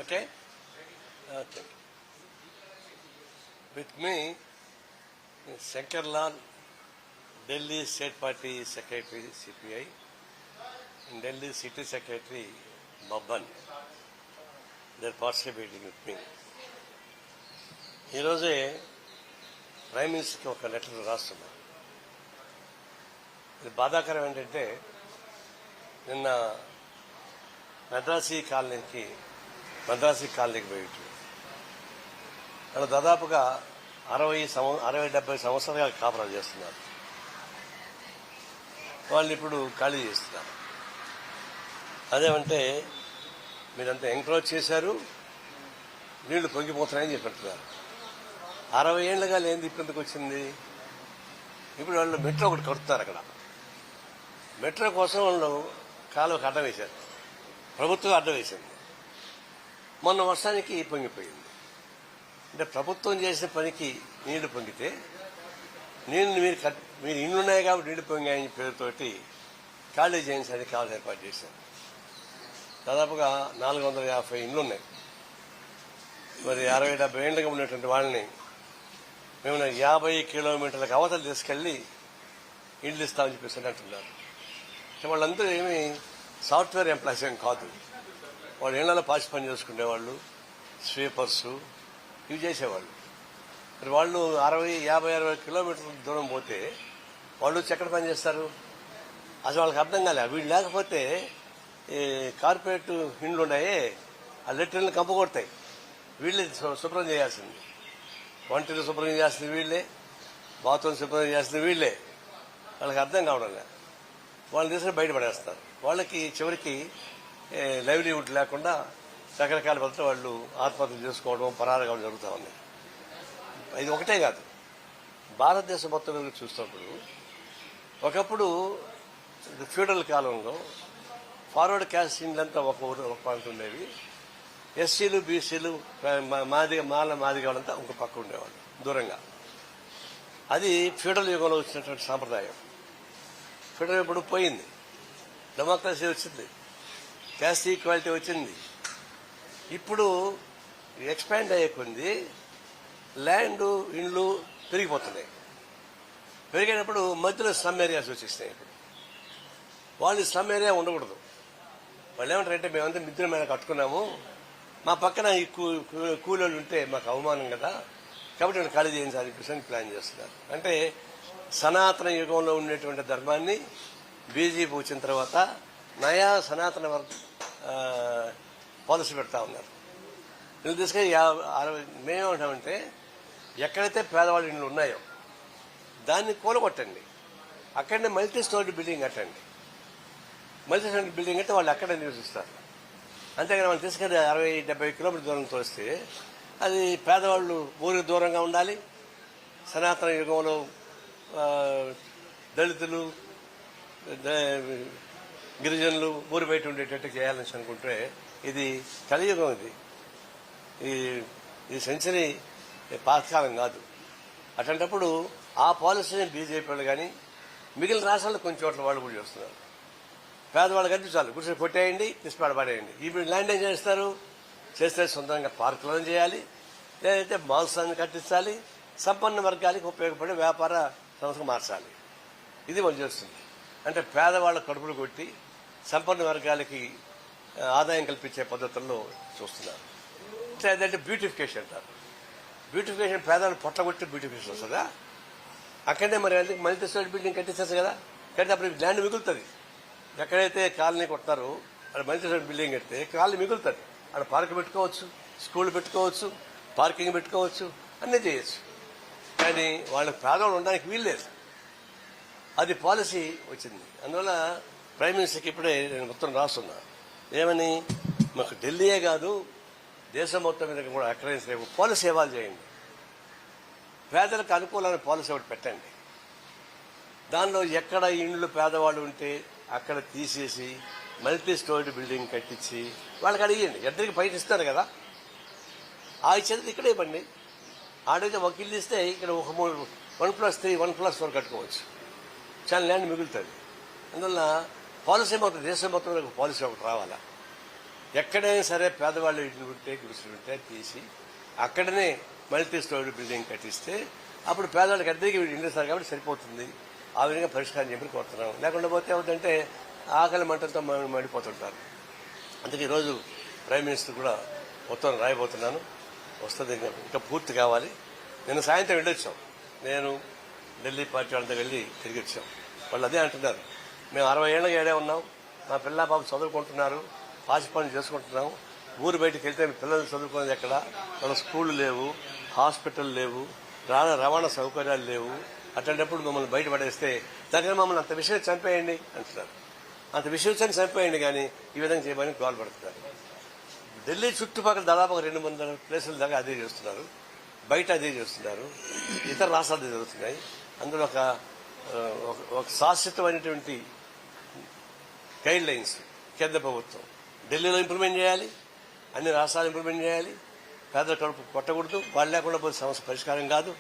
Okay? Okay. With me, Shankar Lal, Delhi State Party Secretary, CPI, and Delhi City Secretary, Babban. They are participating with me. ఈరోజే prime మినిస్టర్కి ఒక letter రాస్తున్నా. ఇది బాధాకరం ఏంటంటే నిన్న మద్రాసీ కాలనీకి పోయి వాళ్ళు దాదాపుగా 60-70 సంవత్సరాలుగా కాపురాలు చేస్తున్నారు. వాళ్ళు ఇప్పుడు ఖాళీ చేస్తున్నారు. అదేమంటే మీరంతా ఎంకరేజ్ చేశారు, నీళ్లు పొంగిపోతున్నాయని చెప్పంటున్నారు. 60 ఏళ్లుగా లేనిది ఇప్పుడు ఎందుకు వచ్చింది? ఇప్పుడు వాళ్ళు మెట్రో ఒకటి కడుతున్నారు. అక్కడ మెట్రో కోసం వాళ్ళు కాలువకు అడ్డం వేశారు, ప్రభుత్వం అడ్డం వేసింది. మొన్న వర్షానికి పొంగిపోయింది. అంటే ప్రభుత్వం చేసిన పనికి నీళ్లు పొంగితే నీళ్లు మీరు ఇళ్ళున్నాయి కాబట్టి నీళ్లు పొంగాయని పేరుతోటి ఖాళీ చేయించడానికి కావాల్సిన ఏర్పాటు చేశారు. దాదాపుగా 450 ఇండ్లున్నాయి. మరి 60-70 ఏళ్ళగా ఉన్నటువంటి వాళ్ళని మేము 50 కిలోమీటర్లకు అవతలు తీసుకెళ్లి ఇండ్లు ఇస్తామని చెప్పేసి అంటున్నారు. వాళ్ళందరూ ఏమి సాఫ్ట్వేర్ ఎంప్లాయీస్ ఏం కాదు. వాళ్ళు ఇళ్లలో పాచి పని చేసుకునేవాళ్ళు, స్వీపర్సు ఇవి చేసేవాళ్ళు. మరి వాళ్ళు 50-60 కిలోమీటర్ల దూరం పోతే వాళ్ళు వచ్చి ఎక్కడ పని చేస్తారు? అసలు వాళ్ళకి అర్థం కాలే. వీళ్ళు లేకపోతే ఈ కార్పొరేట్ ఇండ్లు ఉన్నాయే, ఆ లెట్రిన్లు కంపకొడతాయి. వీళ్ళే శుభ్రం చేయాల్సింది, వంటలు శుభ్రం చేయాల్సింది వీళ్ళే, బాత్రూమ్ శుభ్రం చేయాల్సింది వీళ్ళే. వాళ్ళకి అర్థం కావడం లేదు. వాళ్ళని తీసుకుని బయటపడేస్తారు. వాళ్ళకి చివరికి లైవ్లీవుడ్ లేకుండా రకరకాల పద్ధతులు వాళ్ళు ఆత్మహత్యలు చేసుకోవడం, పరారు కావడం జరుగుతూ ఉంది. ఇది ఒకటే కాదు, భారతదేశం మొత్తం మీద చూసినప్పుడు ఒకప్పుడు ఫ్యూడల్ కాలంలో ఫార్వర్డ్ క్యాస్ట్ ఇండ్లంతా ఒక ప్రాంతం ఉండేవి. ఎస్సీలు, బీసీలు, మాదిగ వాళ్ళంతా ఒక పక్క ఉండేవాళ్ళు దూరంగా. అది ఫ్యూడల్ యుగంలో వచ్చినటువంటి సాంప్రదాయం. ఫ్యూడల్ ఇప్పుడు పోయింది, డెమోక్రసీ వచ్చింది, క్యాస్ట్ ఈక్వాలిటీ వచ్చింది. ఇప్పుడు ఎక్స్పాండ్ అయ్యే కొంది ల్యాండ్, ఇండ్లు పెరిగిపోతున్నాయి. పెరిగినప్పుడు మధ్యలో స్లమ్ ఏరియాస్ వచ్చేసినాయి. ఇప్పుడు వాళ్ళు స్లమ్ ఏరియా ఉండకూడదు. వాళ్ళు ఏమంటారంటే మేమంతా మిద్దుల మీద కట్టుకున్నాము, మా పక్కన ఈ కూలీలు ఉంటే మాకు అవమానం కదా, కాబట్టి నేను ఖాళీ చేయించాలని ప్లాన్ చేస్తున్నారు. అంటే సనాతన యుగంలో ఉండేటువంటి ధర్మాన్ని బీజేపీ వచ్చిన తర్వాత నయా సనాతన పాలసీ పెడతా ఉన్నారు. వీళ్ళు తీసుకొని 60 మేమేమంటామంటే ఎక్కడైతే పేదవాళ్ళ ఇండ్లు ఉన్నాయో దాన్ని కూలగొట్టండి, అక్కడనే మల్టీ స్టోరీ బిల్డింగ్ కట్టండి. మల్టీ స్టోరీ బిల్డింగ్ అంటే వాళ్ళు అక్కడే నివసిస్తారు. అంతేగాని వాళ్ళు తీసుకొని 60-70 కిలోమీటర్ దూరంతో వస్తే అది పేదవాళ్ళు ఊరికి దూరంగా ఉండాలి. సనాతన యుగంలో దళితులు, గిరిజనులు ఊరు బయట ఉండేటట్టు చేయాలని అనుకుంటే ఇది కలియుగం. ఇది సెంచరీ పాతకాలం కాదు. అట్లాంటప్పుడు ఆ పాలసీని బీజేపీ వాళ్ళు కానీ మిగిలిన రాష్ట్రాల్లో కొన్ని చోట్ల వాళ్ళు కూడా చేస్తున్నారు. పేదవాళ్ళు కంటే చాలు గుడిసెలు కొట్టేయండి, పడేయండి. ఈ ల్యాండ్ ఏం చేస్తారు? చేస్తే సొంతంగా పార్కులను చేయాలి, లేదంటే మాల్స్ అన్ని కట్టించాలి, సంపన్న వర్గానికి ఉపయోగపడే వ్యాపార సంస్థ మార్చాలి. ఇది మనం చేస్తుంది. అంటే పేదవాళ్ళ కడుపులు కొట్టి సంపన్న వర్గాలకి ఆదాయం కల్పించే పద్ధతుల్లో చూస్తున్నారు. అదంటే బ్యూటిఫికేషన్ అంటారు. బ్యూటిఫికేషన్ పేదవాళ్ళు పొట్టగొట్టి బ్యూటిఫికేషన్ వస్తుందా? అక్కడనే మరి అందుకు మల్టీ స్టోరీ బిల్డింగ్ కట్టిస్తారు కదా, కడితే అప్పుడు ల్యాండ్ మిగులుతుంది. ఎక్కడైతే కాలనీ కొడతారో అక్కడ మల్టీ స్టోరీ బిల్డింగ్ కడితే కాలనీ మిగులుతుంది. అక్కడ పార్క్ పెట్టుకోవచ్చు, స్కూల్ పెట్టుకోవచ్చు, పార్కింగ్ పెట్టుకోవచ్చు, అన్నీ చేయొచ్చు. కానీ వాళ్ళకి పేదవాళ్ళు ఉండడానికి వీల్లేదు. అది పాలసీ వచ్చింది. అందువల్ల ప్రైమ్ మినిస్టర్కి ఇప్పుడే నేను మొత్తం రాస్తున్నా. ఏమని? మాకు ఢిల్లీయే కాదు, దేశం మొత్తం మీద కూడా ఎక్కడైనా పాలసీ ఇవ్వాలి చేయండి. పేదలకు అనుకూలమైన పాలసీ ఒకటి పెట్టండి. దానిలో ఎక్కడ ఇండ్లు పేదవాళ్ళు ఉంటే అక్కడ తీసేసి మల్టీ స్టోరీ బిల్డింగ్ కట్టించి వాళ్ళకి అడిగండి. ఇద్దరికి బయట ఇస్తారు కదా, ఆ ఇచ్చేది ఇక్కడే ఇవ్వండి. ఆడైతే ఒక ఇల్లు ఇస్తే ఇక్కడ ఒక 1+3, 1+4 కట్టుకోవచ్చు. చాలా ల్యాండ్ మిగులుతుంది. అందువల్ల పాలసీ మొత్తం దేశం మొత్తం పాలసీ ఒకటి రావాలా. ఎక్కడైనా సరే పేదవాళ్ళు ఇల్లు ఉంటే గుడిసెలు ఉంటే తీసి అక్కడనే మల్టీ స్టోరీ బిల్డింగ్ కట్టిస్తే అప్పుడు పేదవాళ్ళకి అద్దెకి ఇల్లు ఇస్తారు కాబట్టి సరిపోతుంది. ఆ విధంగా పరిష్కారం చెప్పి కోరుతున్నాం. లేకుండా పోతే ఏమిటంటే ఆకలి మంటలతో మడిపోతుంటారు. అందుకే ఈరోజు ప్రైమ్ మినిస్టర్ కూడా మొత్తం రాయబోతున్నాను. వస్తుంది, ఇంకా పూర్తి కావాలి. నిన్న సాయంత్రం వెళ్ళొచ్చాం. నేను ఢిల్లీ పార్టీ వాళ్ళంతా వెళ్ళి తిరిగి వచ్చాం. వాళ్ళు అదే అంటున్నారు, మేము 60 ఏళ్ళ ఏడే ఉన్నాం, మా పిల్ల బాబు చదువుకుంటున్నారు, పాసి పనులు చేసుకుంటున్నాం. ఊరు బయటకు వెళ్తే పిల్లలు చదువుకునేది ఎక్కడ, వాళ్ళ స్కూళ్ళు లేవు, హాస్పిటల్ లేవు, రవాణా సౌకర్యాలు లేవు. అట్లాంటప్పుడు మమ్మల్ని బయట పడేస్తే దానికన్నా మమ్మల్ని అంత విషయం చంపేయండి అంటున్నారు. అంత విషయం చంపేయండి కానీ ఈ విధంగా చేయమని గోల్ పడుతున్నారు. ఢిల్లీ చుట్టుపక్కల దాదాపు 200 ప్లేసుల దాకా అదే చేస్తున్నారు, బయట అదే చేస్తున్నారు, ఇతర రాష్ట్రాలు జరుగుతున్నాయి. అందులో ఒక శాశ్వతమైనటువంటి గైడ్ లైన్స్ కేంద్ర ప్రభుత్వం ఢిల్లీలో ఇంప్లిమెంట్ చేయాలి, అన్ని రాష్ట్రాలు ఇంప్లిమెంట్ చేయాలి. పేదల కడుపు కొట్టకూడదు, వాళ్ళు లేకుండా పోతే సమస్య పరిష్కారం కాదు.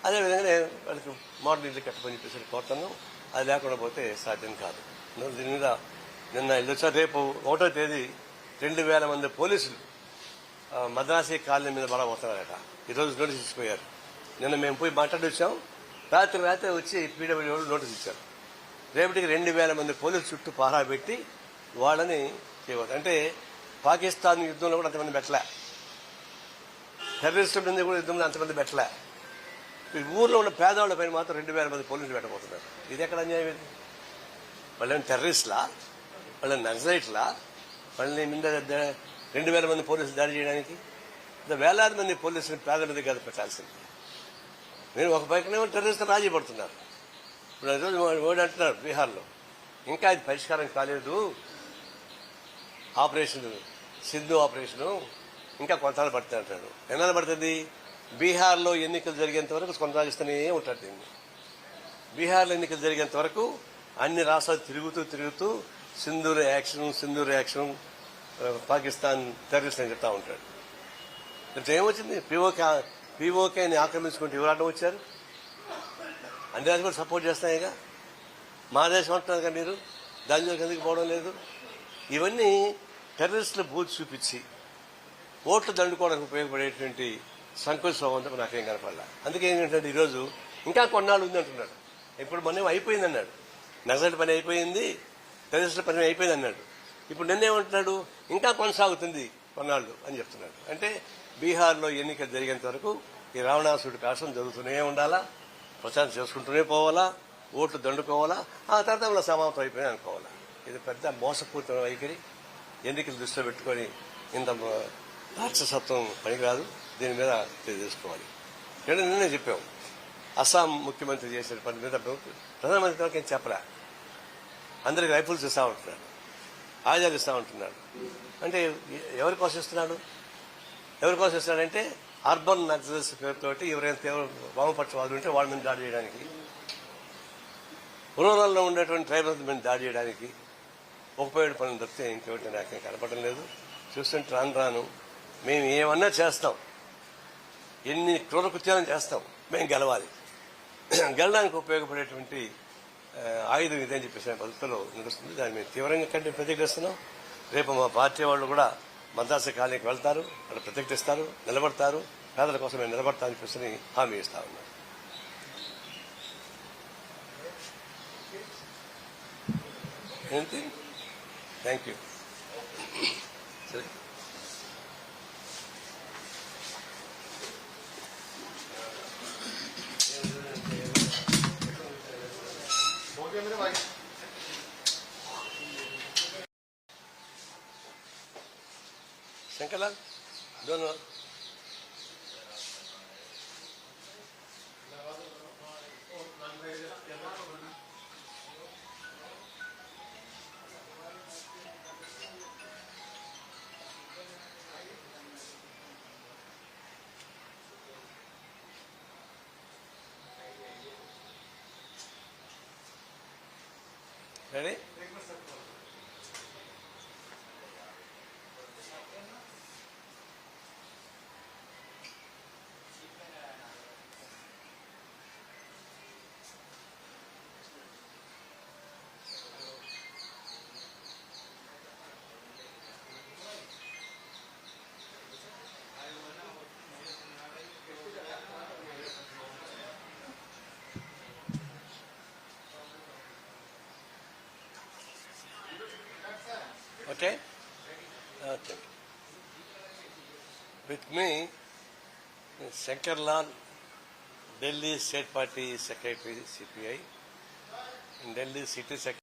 అదేవిధంగా వాళ్ళకి మోడల్ ఇల్లు కట్టమని చెప్పేసి కోరుతున్నాం. అది లేకుండా పోతే సాధ్యం కాదు. దీని మీద నిన్న వెళ్ళొచ్చా, రేపు 1వ తేదీ 2000 మంది పోలీసులు మద్రాసీ కాలనీ మీద బలమవుతున్నారట. ఈరోజు నోటీస్ ఇచ్చిపోయారు. నిన్న మేము పోయి మాట్లాడి వచ్చాం. రాత్రి వచ్చి పీడబ్ల్యూ వాళ్ళు నోటీస్ ఇచ్చారు. రేపటికి 2000 మంది పోలీసులు చుట్టూ పహరా పెట్టి వాళ్ళని చేయవచ్చు. అంటే పాకిస్తాన్ యుద్ధంలో కూడా అంతమంది పెట్టలే, టెర్రరిస్టుల మీద కూడా యుద్ధంలో అంతమంది పెట్టలే. ఈ ఊర్లో ఉన్న పేదవాళ్ళ పైన మాత్రం 2000 మంది పోలీసులు పెట్టబోతున్నారు. ఇది ఎక్కడ అన్యాయం? ఇది వాళ్ళని టెర్రరిస్ట్లా, వాళ్ళని నక్సలైట్లా, వాళ్ళని మీద 2000 మంది పోలీసులు దాడి చేయడానికి వేలాది మంది పోలీసులు పేదల మీద కాదు పెట్టాల్సింది. నేను ఒక పైకనేమో టెర్రరిస్టులు రాజీ పడుతున్నారు. ఇప్పుడు ఈరోజు ఓడి అంటున్నారు బీహార్లో ఇంకా ఇది పరిష్కారం కాలేదు, ఆపరేషన్ సింధు ఆపరేషను ఇంకా కొంతకాలం పడుతుంది అంటాడు. ఎన్నాళ్ళు పడుతుంది? బీహార్లో ఎన్నికలు జరిగేంత వరకు కొనసాగిస్తూనే ఉంటాడు దీన్ని. బీహార్లో ఎన్నికలు జరిగేంత వరకు అన్ని రాష్ట్రాలు తిరుగుతూ సింధూర్ యాక్షన్ పాకిస్తాన్ టెర్రరిస్ట్ అని చెప్తా ఉంటాడు. అంటే ఏమొచ్చింది? పీఓకేని ఆక్రమించుకుంటూ ఎవరు అడ్డం వచ్చారు? అన్ని రాష్ట్రాలు కూడా సపోర్ట్ చేస్తాయిగా. మా దేశం అంటున్నారు కదా మీరు, దాని జోలికి ఎందుకు పోవడం లేదు? ఇవన్నీ టెర్రరిస్టులు బూత్ చూపించి ఓట్లు దండుకోవడానికి ఉపయోగపడేటువంటి సంకుల స్వభావంతో నాకేం కనపడలా. అందుకే ఏంటంటే ఈరోజు ఇంకా కొన్నాళ్ళు ఉంది అంటున్నాడు. ఇప్పుడు మొన్న అయిపోయింది అన్నాడు, నక్సలైట్ పని అయిపోయింది, టెర్రరిస్టుల పని అయిపోయింది అన్నాడు. ఇప్పుడు నిన్నేమంటున్నాడు, ఇంకా కొనసాగుతుంది కొన్నాళ్ళు అని చెప్తున్నాడు. అంటే బీహార్లో ఎన్నికలు జరిగేంత వరకు ఈ రావణాసుడి కాసం జరుగుతూనే ఉండాలా, ప్రచారం చేసుకుంటూనే పోవాలా, ఓట్లు దండుకోవాలా, ఆ తర్వాత మన సమాప్తం అయిపోయి అనుకోవాలా. ఇది పెద్ద మోసపూరిత వైఖరి. ఎన్నికలు దృష్టిలో పెట్టుకొని ఇంత రాక్షసత్వం పనికిరాదు. దీని మీద తెలుసుకోవాలి. నిన్నే చెప్పాం, అస్సాం ముఖ్యమంత్రి చేసిన పని మీద ప్రధానమంత్రి వరకు ఏం చెప్పలే. అందరికి రైఫిల్స్ ఇస్తా ఉంటున్నాడు, ఆయుధాలు ఇస్తా ఉంటున్నాడు. అంటే ఎవరి కోసం ఇస్తున్నాడు? అంటే అర్బన్ నక్సల్స్ పేరుతోటి ఎవరైనా వామపక్షవాదులు ఉంటే వాళ్ళ మీద దాడి చేయడానికి, రూరల్లో ఉండేటువంటి ట్రైబల్స్ మీద దాడి చేయడానికి ఉపయోగపడే పనులు తప్పితే ఇంకేమిటి నాకేం కనపడడం లేదు. చూస్తుంటే రాను మేము ఏమన్నా చేస్తాం, ఎన్ని క్రూర కృత్యాలను చేస్తాం, మేము గెలవాలి. గెలడానికి ఉపయోగపడేటువంటి ఆయుధం ఇదని చెప్పేసి పద్ధతిలో నడుస్తుంది. దాన్ని మేము తీవ్రంగా ప్రతిఘటిస్తున్నాం. రేపు మా పార్టీ వాళ్ళు కూడా మద్రాసు కాలనీకి వెళ్తారు, వాళ్ళు ప్రతిఘటిస్తారు, నిలబడతారు, పేదల కోసం మేము నిలబడతామని చెప్పేసి హామీ ఇస్తా ఉన్నాం. ఏంటి? Thank you. సరే, Shankarlal done ready? Okay? Okay. With me, Shankar Lal, Delhi State Party Secretary, CPI, and Delhi City Secretary.